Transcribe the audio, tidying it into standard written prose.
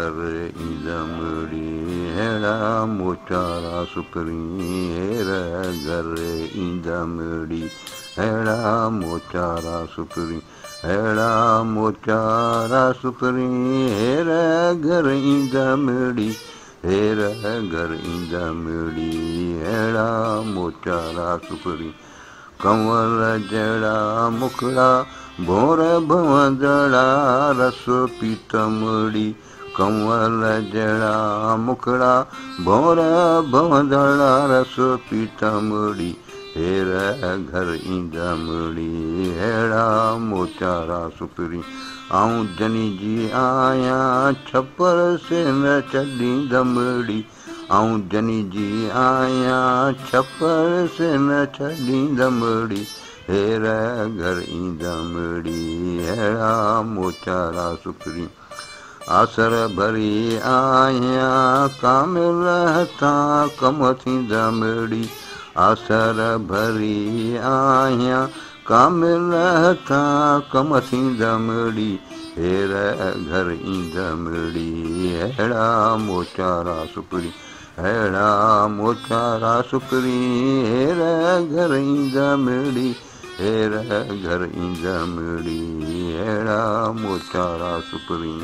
घर ईंदमड़ी हेड़ा मोचारा सुकरी हेर घर ईंदमड़ी हेड़ा मोचारा सुकरी हेड़ा मोचारा सुकरी हेर घर ईंदमड़ी हेर घर ईंदमड़ी हेड़ा मोचारा सुकरी कंवल जड़ा मुखड़ा भोर भवंदड़ा रस पीतमड़ी कंवल जड़ा मुखड़ा भोर भवंदड़ा रस पीतमड़ी हेर घर ईंदमड़ी हेड़ा मोचारा सुकरी आऊं जनी जी आया छपर से न छॾींदमड़ी आऊं जनी जी आया छपर से न छॾींदमड़ी हेर घर ईंदमड़ी हेड़ा मोचारा सुकरी आसर भरी आया कामिल हथां कम थींदमड़ी आसर भरी आया कामिल हथां कम थींदमड़ी हेर घर ईंदमड़ी हेड़ा मोचारा सुकरी हेड़ा मोचारा सुकरी हेर घर ईंदमड़ी हेर घर ईंदमड़ी हेड़ा मोचारा सुकरी।